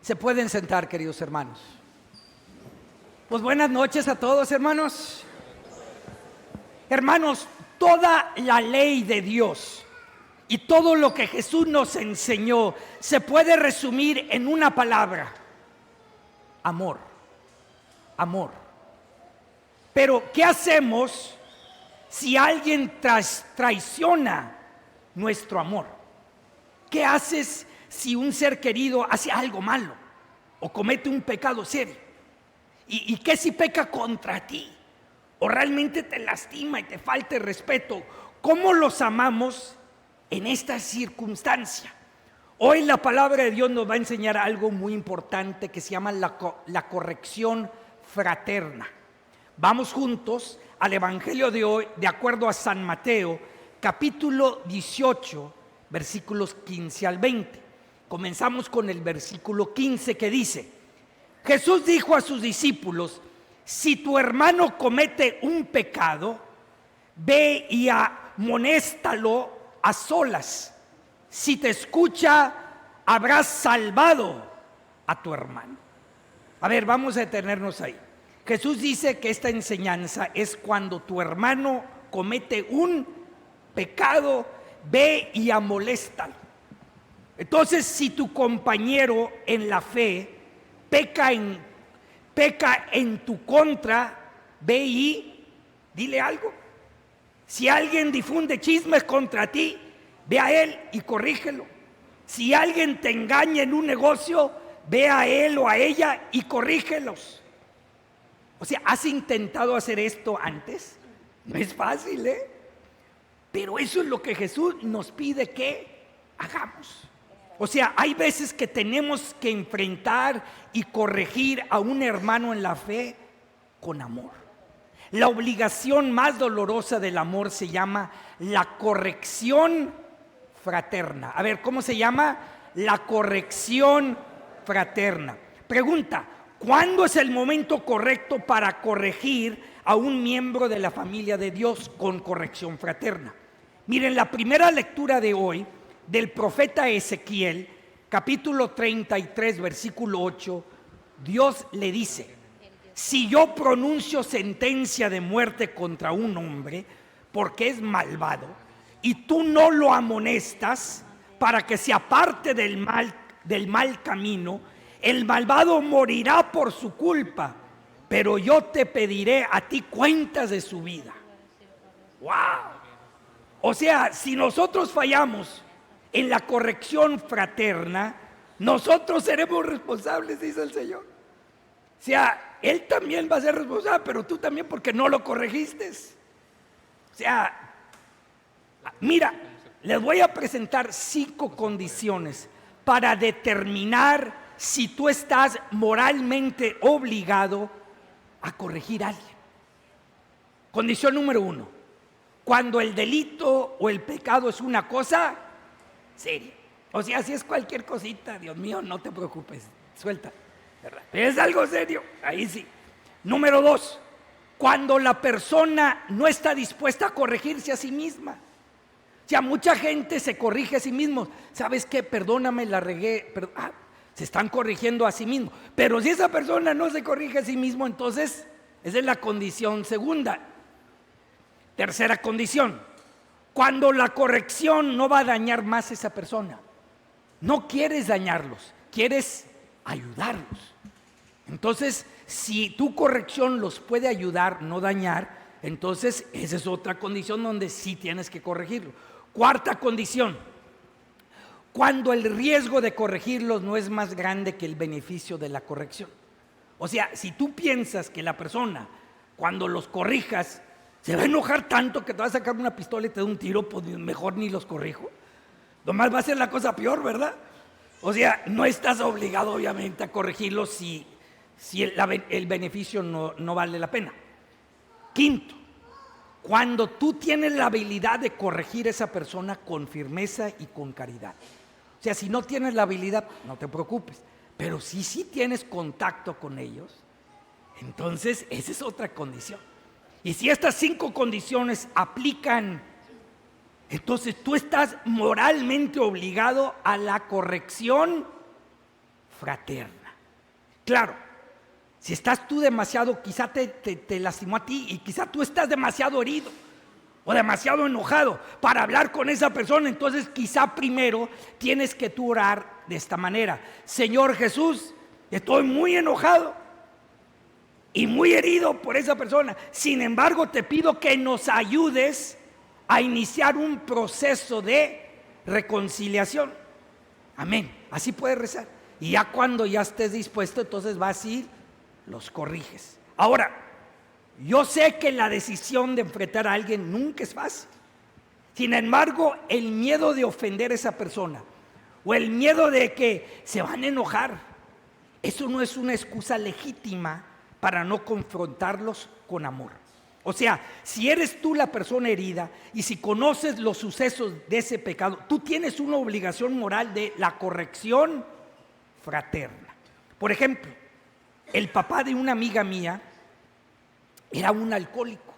Se pueden sentar, queridos hermanos. Pues buenas noches a todos, hermanos. Hermanos, toda la ley de Dios y todo lo que Jesús nos enseñó se puede resumir en una palabra: amor. Amor. Pero ¿qué hacemos si alguien traiciona nuestro amor? ¿Qué haces si un ser querido hace algo malo o comete un pecado serio? ¿Y qué si peca contra ti o realmente te lastima y te falta el respeto? ¿Cómo los amamos en esta circunstancia? Hoy la palabra de Dios nos va a enseñar algo muy importante que se llama la corrección fraterna. Vamos juntos al Evangelio de hoy, de acuerdo a San Mateo, capítulo 18, versículos 15 al 20. Comenzamos con el versículo 15 que dice: Jesús dijo a sus discípulos: si tu hermano comete un pecado, ve y amonéstalo a solas. Si te escucha, habrás salvado a tu hermano. A ver, vamos a detenernos ahí. Jesús dice que esta enseñanza es cuando tu hermano comete un pecado, ve y amonéstalo. Entonces, si tu compañero en la fe peca en tu contra, ve y dile algo. Si alguien difunde chismes contra ti, ve a él y corrígelo. Si alguien te engaña en un negocio, ve a él o a ella y corrígelos. O sea, ¿has intentado hacer esto antes? No es fácil, ¿eh? Pero eso es lo que Jesús nos pide que hagamos. O sea, hay veces que tenemos que enfrentar y corregir a un hermano en la fe con amor. La obligación más dolorosa del amor se llama la corrección fraterna. A ver, ¿cómo se llama? La corrección fraterna. Pregunta: ¿cuándo es el momento correcto para corregir a un miembro de la familia de Dios con corrección fraterna? Miren, la primera lectura de hoy del profeta Ezequiel, capítulo 33, versículo 8, Dios le dice: si yo pronuncio sentencia de muerte contra un hombre porque es malvado y tú no lo amonestas para que se aparte del mal camino, el malvado morirá por su culpa, pero yo te pediré a ti cuentas de su vida. ¡Wow! O sea, si nosotros fallamos en la corrección fraterna, nosotros seremos responsables, dice el Señor. O sea, Él también va a ser responsable, pero tú también, porque no lo corregiste. O sea, mira, les voy a presentar 5 condiciones para determinar si tú estás moralmente obligado a corregir a alguien. Condición número 1: cuando el delito o el pecado es una cosa seria. O sea, si es cualquier cosita, Dios mío, no te preocupes, suelta, ¿verdad? Pero es algo serio, ahí sí. Número 2: cuando la persona no está dispuesta a corregirse a sí misma. O sea, mucha gente se corrige a sí mismo. ¿Sabes qué? Perdóname, la regué. Se están corrigiendo a sí mismo. Pero si esa persona no se corrige a sí mismo, entonces esa es la condición segunda. Tercera condición: cuando la corrección no va a dañar más a esa persona. No quieres dañarlos, quieres ayudarlos. Entonces, si tu corrección los puede ayudar, no dañar, entonces esa es otra condición donde sí tienes que corregirlo. Cuarta condición: cuando el riesgo de corregirlos no es más grande que el beneficio de la corrección. O sea, si tú piensas que la persona, cuando los corrijas, se va a enojar tanto que te va a sacar una pistola y te da un tiro, pues mejor ni los corrijo. Nomás va a ser la cosa peor, ¿verdad? O sea, no estás obligado obviamente a corregirlos si el beneficio no vale la pena. Quinto: cuando tú tienes la habilidad de corregir a esa persona con firmeza y con caridad. O sea, si no tienes la habilidad, no te preocupes. Pero si sí tienes contacto con ellos, entonces esa es otra condición. Y si estas 5 condiciones aplican, entonces tú estás moralmente obligado a la corrección fraterna. Claro, si estás tú demasiado, quizá te lastimó a ti y quizá tú estás demasiado herido o demasiado enojado para hablar con esa persona, entonces quizá primero tienes que tú orar de esta manera: Señor Jesús, estoy muy enojado y muy herido por esa persona, sin embargo te pido que nos ayudes a iniciar un proceso de reconciliación. Amén. Así puedes rezar, y ya cuando ya estés dispuesto, entonces vas y los corriges. Ahora, yo sé que la decisión de enfrentar a alguien nunca es fácil. Sin embargo, el miedo de ofender a esa persona o el miedo de que se van a enojar, eso no es una excusa legítima para no confrontarlos con amor. O sea, si eres tú la persona herida y si conoces los sucesos de ese pecado, tú tienes una obligación moral de la corrección fraterna. Por ejemplo, el papá de una amiga mía era un alcohólico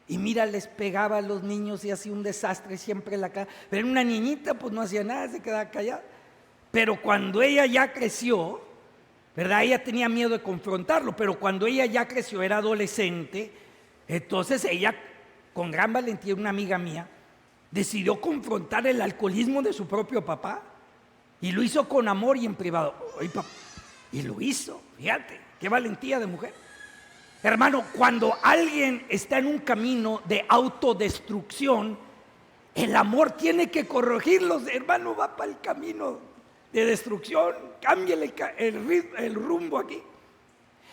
y mira, les pegaba a los niños y hacía un desastre siempre en la casa. Pero una niñita pues no hacía nada, se quedaba callada. Pero cuando ella ya creció, ¿verdad? Ella tenía miedo de confrontarlo, pero cuando ella ya creció, era adolescente, entonces ella, con gran valentía, una amiga mía, decidió confrontar el alcoholismo de su propio papá y lo hizo con amor y en privado. Y lo hizo, fíjate, qué valentía de mujer. Hermano, cuando alguien está en un camino de autodestrucción, el amor tiene que corregirlos. Hermano, va para el camino de destrucción, cámbiale el rumbo aquí.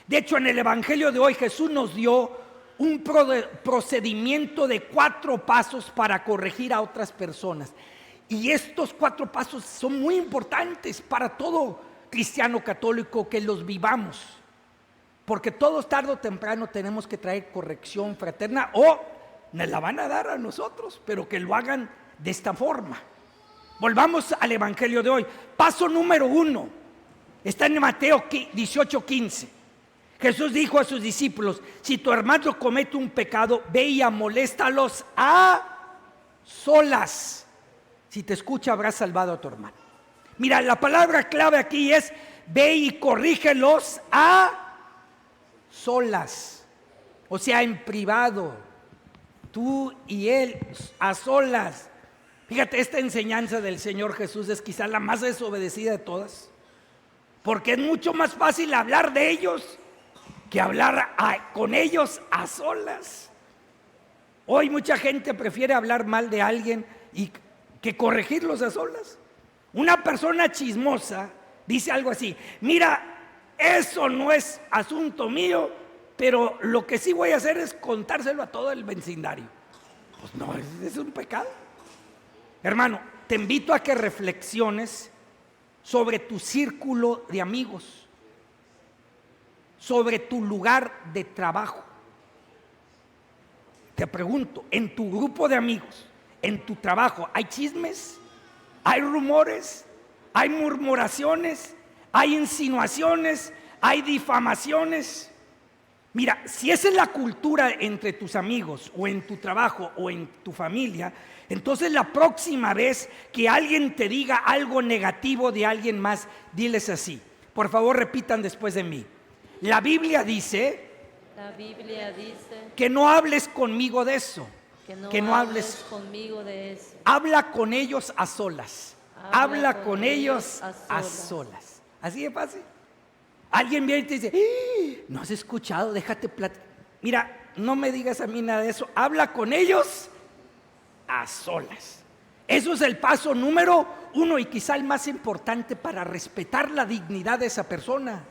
De hecho, en el Evangelio de hoy Jesús nos dio un procedimiento de 4 pasos para corregir a otras personas. Y estos 4 pasos son muy importantes para todo cristiano católico que los vivamos, porque todos tarde o temprano tenemos que traer corrección fraterna, o nos la van a dar a nosotros, pero que lo hagan de esta forma. Volvamos al Evangelio de hoy. Paso número 1 está en Mateo 18:15. Jesús dijo a sus discípulos: si tu hermano comete un pecado, ve y amoléstalos a solas. Si te escucha, habrás salvado a tu hermano. Mira, la palabra clave aquí es: ve y corrígelos a solas. O sea, en privado, tú y él a solas. Fíjate, esta enseñanza del Señor Jesús es quizá la más desobedecida de todas, porque es mucho más fácil hablar de ellos que hablar con ellos a solas. Hoy mucha gente prefiere hablar mal de alguien que corregirlos a solas. Una persona chismosa dice algo así: mira, eso no es asunto mío, pero lo que sí voy a hacer es contárselo a todo el vecindario. Pues no, es un pecado. Hermano, te invito a que reflexiones sobre tu círculo de amigos, sobre tu lugar de trabajo. Te pregunto, en tu grupo de amigos, en tu trabajo, ¿hay chismes? ¿Hay rumores? ¿Hay murmuraciones? ¿Hay insinuaciones? ¿Hay difamaciones? Mira, si esa es la cultura entre tus amigos o en tu trabajo o en tu familia, entonces la próxima vez que alguien te diga algo negativo de alguien más, diles así. Por favor, repitan después de mí. La Biblia dice que no hables conmigo de eso. Que no hables conmigo de eso. Habla con ellos a solas. Habla con ellos a solas. Así de fácil. Alguien viene y te dice: no has escuchado, déjate platicar. Mira, no me digas a mí nada de eso. Habla con ellos a solas. Eso es el paso número 1 y quizá el más importante para respetar la dignidad de esa persona.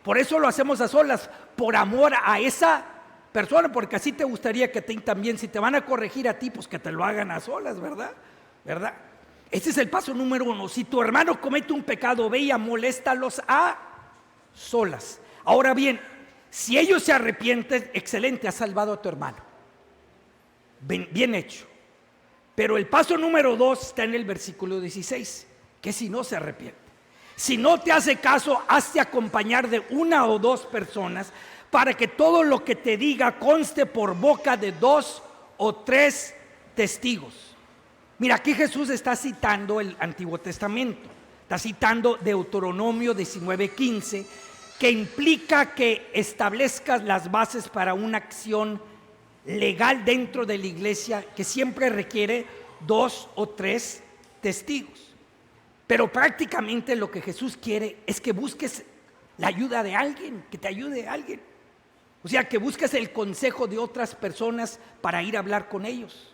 Por eso lo hacemos a solas, por amor a esa persona, porque así te gustaría que también, si te van a corregir a ti, pues que te lo hagan a solas, ¿verdad? Ese es el paso número 1. Si tu hermano comete un pecado, ve y amoléstalos a solas. Ahora bien, si ellos se arrepienten, excelente, has salvado a tu hermano. Bien hecho. Pero el paso número 2 está en el versículo 16, que si no se arrepiente, si no te hace caso, hazte acompañar de 1 o 2 personas para que todo lo que te diga conste por boca de 2 o 3 testigos. Mira, aquí Jesús está citando el Antiguo Testamento. Está citando Deuteronomio 19:15, que implica que establezcas las bases para una acción legal dentro de la iglesia que siempre requiere 2 o 3 testigos. Pero prácticamente lo que Jesús quiere es que busques la ayuda de alguien, que te ayude a alguien. O sea, que busques el consejo de otras personas para ir a hablar con ellos.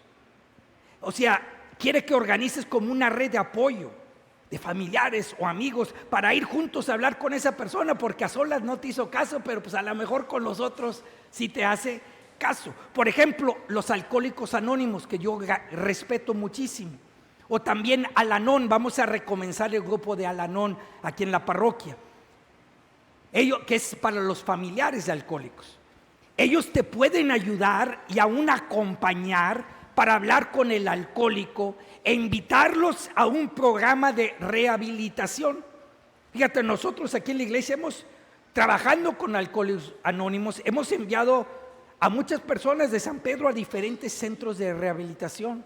O sea, quiere que organices como una red de apoyo de familiares o amigos para ir juntos a hablar con esa persona, porque a solas no te hizo caso, pero pues a lo mejor con los otros sí te hace caso. Por ejemplo, los alcohólicos anónimos, que yo respeto muchísimo. O también Al-Anon. Vamos a recomenzar el grupo de Al-Anon aquí en la parroquia. Ellos, que es para los familiares de alcohólicos. Ellos te pueden ayudar y aún acompañar para hablar con el alcohólico e invitarlos a un programa de rehabilitación. Fíjate, nosotros aquí en la iglesia trabajando con Alcohólicos Anónimos, hemos enviado a muchas personas de San Pedro a diferentes centros de rehabilitación,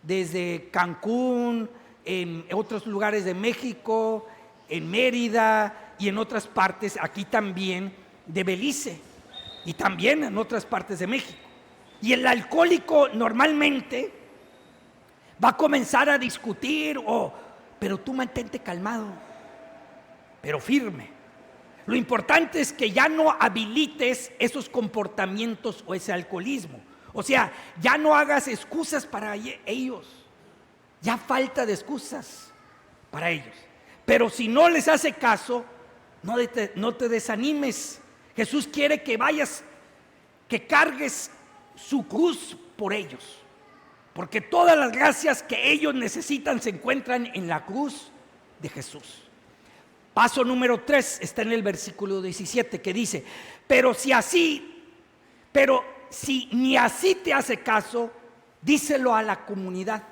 desde Cancún, en otros lugares de México, en Mérida y en otras partes, aquí también de Belice y también en otras partes de México. Y el alcohólico normalmente va a comenzar a discutir, pero tú mantente calmado, pero firme. Lo importante es que ya no habilites esos comportamientos o ese alcoholismo. O sea, ya no hagas excusas para ellos. Ya falta de excusas para ellos. Pero si no les hace caso, no te desanimes. Jesús quiere que vayas, que cargues su cruz por ellos. Porque todas las gracias que ellos necesitan se encuentran en la cruz de Jesús. Paso número 3 está en el versículo 17, que dice: pero si ni así te hace caso, díselo a la comunidad.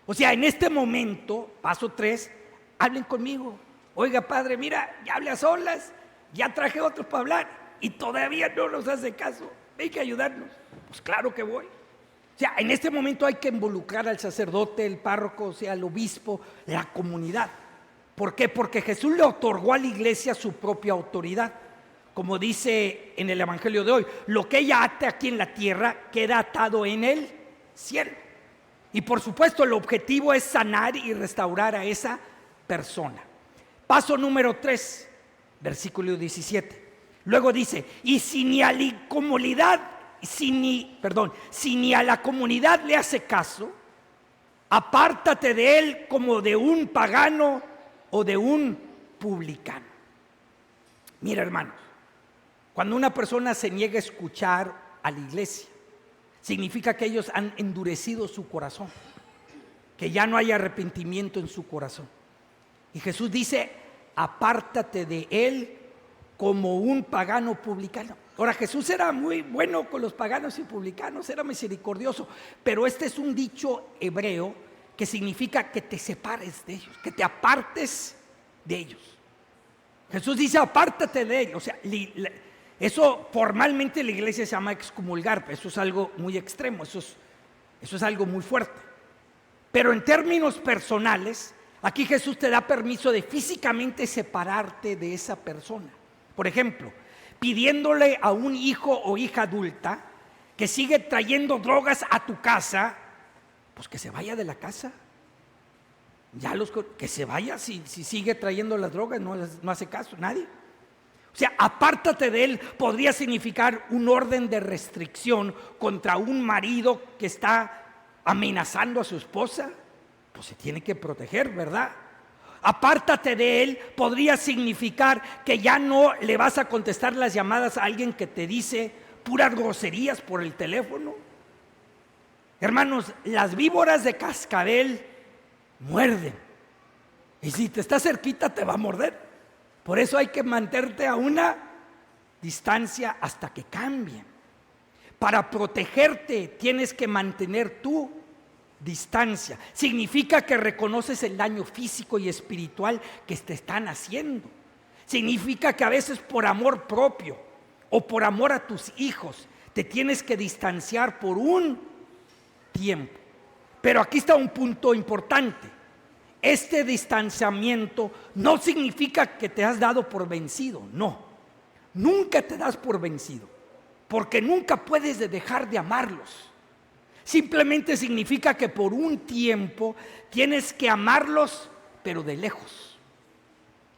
O sea, en este momento, paso 3, hablen conmigo. Oiga, padre, mira, ya hablé a solas, ya traje otros para hablar y todavía no nos hace caso. Hay que ayudarnos. Pues claro que voy. O sea, en este momento hay que involucrar al sacerdote, el párroco, o sea, el obispo, la comunidad. ¿Por qué? Porque Jesús le otorgó a la iglesia su propia autoridad. Como dice en el evangelio de hoy, lo que ella ate aquí en la tierra queda atado en el cielo. Y por supuesto el objetivo es sanar y restaurar a esa persona. Paso número 3, versículo 17. Luego dice: y si ni a la comunidad le hace caso, apártate de él como de un pagano o de un publicano. Mira, hermanos, cuando una persona se niega a escuchar a la iglesia, significa que ellos han endurecido su corazón, que ya no hay arrepentimiento en su corazón. Y Jesús dice: apártate de él como un pagano publicano. Ahora, Jesús era muy bueno con los paganos y publicanos, era misericordioso, pero este es un dicho hebreo que significa que te separes de ellos, que te apartes de ellos. Jesús dice: apártate de ellos. O sea, eso formalmente la iglesia se llama excomulgar, pero eso es algo muy extremo, eso es algo muy fuerte. Pero en términos personales, aquí Jesús te da permiso de físicamente separarte de esa persona. Por ejemplo, pidiéndole a un hijo o hija adulta que sigue trayendo drogas a tu casa, pues que se vaya de la casa. Que se vaya. Si sigue trayendo las drogas, no hace caso nadie. O sea, apártate de él podría significar un orden de restricción contra un marido que está amenazando a su esposa. Pues se tiene que proteger, ¿verdad? Apártate de él podría significar que ya no le vas a contestar las llamadas a alguien que te dice puras groserías por el teléfono. Hermanos, las víboras de cascabel muerden, y si te está cerquita te va a morder. Por eso hay que mantenerte a una distancia hasta que cambien. Para protegerte tienes que mantener tu distancia. Significa que reconoces el daño físico y espiritual que te están haciendo. Significa que a veces por amor propio o por amor a tus hijos te tienes que distanciar por un tiempo. Pero aquí está un punto importante. este distanciamiento no significa que te has dado por vencido. No, nunca te das por vencido, porque nunca puedes dejar de amarlos. Simplemente significa que por un tiempo tienes que amarlos, pero de lejos.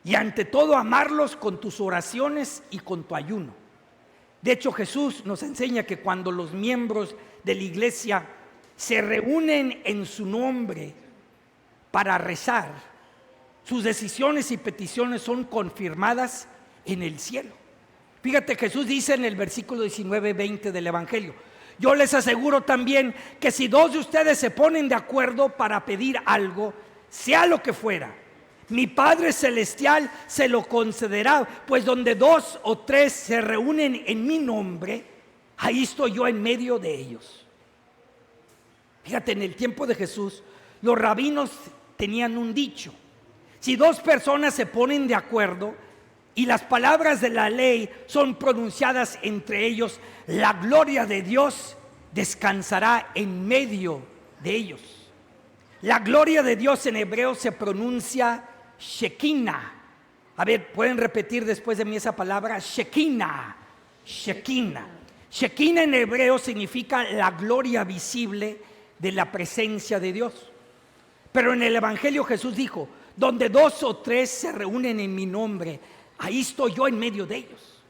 Y ante todo amarlos con tus oraciones y con tu ayuno. De hecho, Jesús nos enseña que cuando los miembros de la iglesia se reúnen en su nombre para rezar, sus decisiones y peticiones son confirmadas en el cielo. Fíjate, Jesús dice en el versículo 19-20 del Evangelio: yo les aseguro también que si dos de ustedes se ponen de acuerdo para pedir algo, sea lo que fuera, mi Padre Celestial se lo concederá, pues donde dos o tres se reúnen en mi nombre, ahí estoy yo en medio de ellos. Fíjate, en el tiempo de Jesús, los rabinos tenían un dicho: si dos personas se ponen de acuerdo y las palabras de la ley son pronunciadas entre ellos, la gloria de Dios descansará en medio de ellos. La gloria de Dios en hebreo se pronuncia Shekinah. A ver, ¿pueden repetir después de mí esa palabra? Shekinah. Shekinah. Shekinah en hebreo significa la gloria visible de la presencia de Dios. Pero en el Evangelio Jesús dijo: donde dos o tres se reúnen en mi nombre, ahí estoy yo en medio de ellos.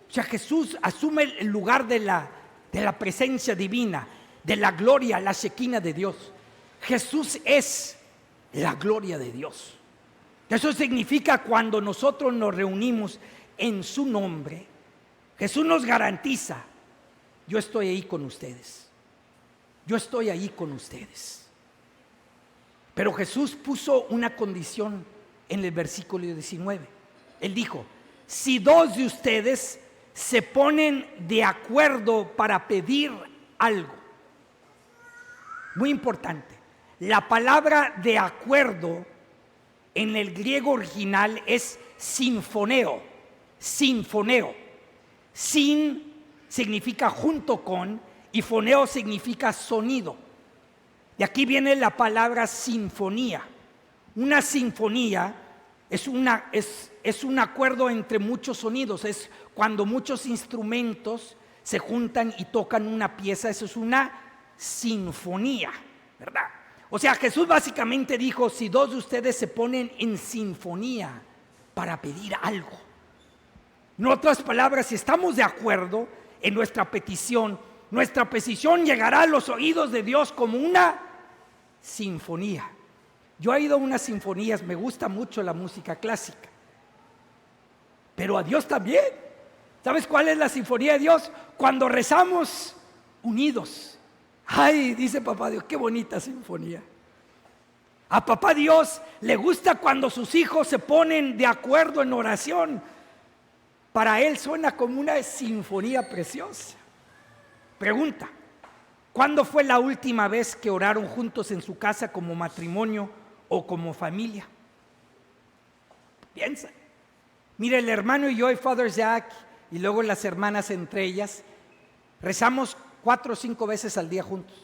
O sea, Jesús asume el lugar de la presencia divina, de la gloria, la Shekinah de Dios. Jesús es la gloria de Dios. Eso significa, cuando nosotros nos reunimos en su nombre, Jesús nos garantiza: yo estoy ahí con ustedes. Yo estoy ahí con ustedes. Pero Jesús puso una condición en el versículo 19. Él dijo: si dos de ustedes se ponen de acuerdo para pedir algo. Muy importante, la palabra de acuerdo en el griego original es sinfoneo. Sinfoneo. Sin significa junto con, y foneo significa sonido. De aquí viene la palabra sinfonía. Una sinfonía es un acuerdo entre muchos sonidos. Es cuando muchos instrumentos se juntan y tocan una pieza. Eso es una sinfonía, ¿verdad? O sea, Jesús básicamente dijo: si dos de ustedes se ponen en sinfonía para pedir algo. En otras palabras, si estamos de acuerdo en nuestra petición llegará a los oídos de Dios como una sinfonía. Yo he ido a unas sinfonías, me gusta mucho la música clásica, pero a Dios también. ¿Sabes cuál es la sinfonía de Dios? Cuando rezamos unidos. Ay, dice papá Dios, qué bonita sinfonía. A papá Dios le gusta cuando sus hijos se ponen de acuerdo en oración. Para él suena como una sinfonía preciosa. Pregunta: ¿cuándo fue la última vez que oraron juntos en su casa como matrimonio o como familia? Piensa. Mira, el hermano y yo y Father Jack, y luego las hermanas entre ellas, rezamos 4 o 5 veces al día juntos.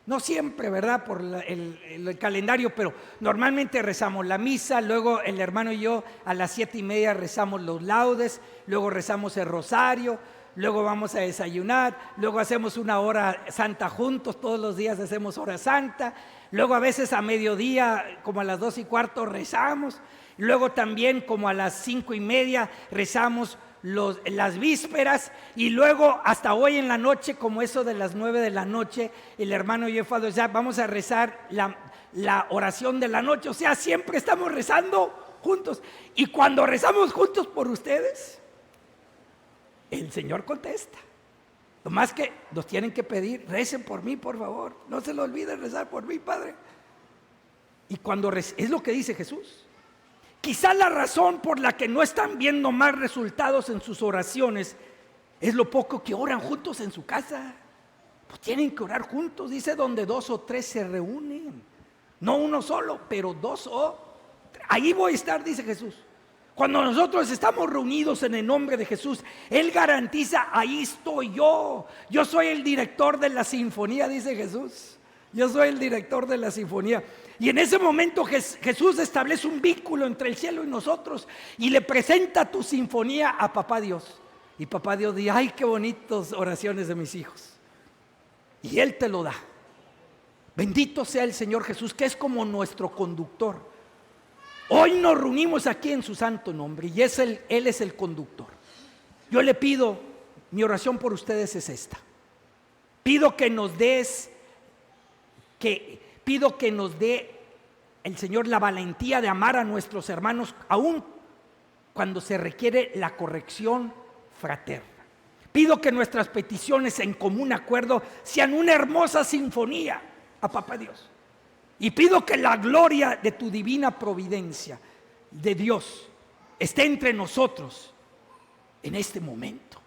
No siempre, ¿verdad? Por el calendario, pero normalmente rezamos la misa, luego el hermano y yo a las 7:30 rezamos los laudes, luego rezamos el rosario, luego vamos a desayunar, luego hacemos una hora santa juntos, todos los días hacemos hora santa, luego a veces a mediodía, como a las 2:15 rezamos, luego también como a las 5:30 rezamos las vísperas, y luego hasta hoy en la noche, como eso de las 9 de la noche, el hermano y yo, Father Jack, vamos a rezar la oración de la noche. O sea, siempre estamos rezando juntos, y cuando rezamos juntos por ustedes, el Señor contesta. Lo más que nos tienen que pedir: recen por mí, por favor, no se lo olviden rezar por mí, Padre. Y cuando es lo que dice Jesús. Quizá la razón por la que no están viendo más resultados en sus oraciones es lo poco que oran juntos en su casa. Pues tienen que orar juntos, dice, donde 2 o 3 se reúnen. No uno solo, pero 2 o 3. Ahí voy a estar, dice Jesús. Cuando nosotros estamos reunidos en el nombre de Jesús, Él garantiza: ahí estoy yo. Yo soy el director de la sinfonía, dice Jesús. Yo soy el director de la sinfonía. Y en ese momento Jesús establece un vínculo entre el cielo y nosotros y le presenta tu sinfonía a Papá Dios. Y Papá Dios dice: ay, qué bonitas oraciones de mis hijos. Y Él te lo da. Bendito sea el Señor Jesús, que es como nuestro conductor. Hoy nos reunimos aquí en su santo nombre y Él es el conductor. Yo le pido, mi oración por ustedes es esta. Pido que nos dé el Señor la valentía de amar a nuestros hermanos, aun cuando se requiere la corrección fraterna. Pido que nuestras peticiones en común acuerdo sean una hermosa sinfonía a Papá Dios. Y pido que la gloria de tu divina providencia, de Dios, esté entre nosotros en este momento.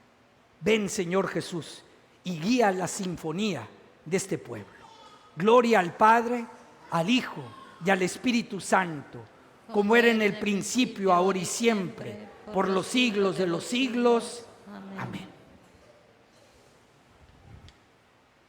Ven, Señor Jesús, y guía la sinfonía de este pueblo. Gloria al Padre, al Hijo y al Espíritu Santo, como era en el principio, ahora y siempre, por los siglos de los siglos. Amén.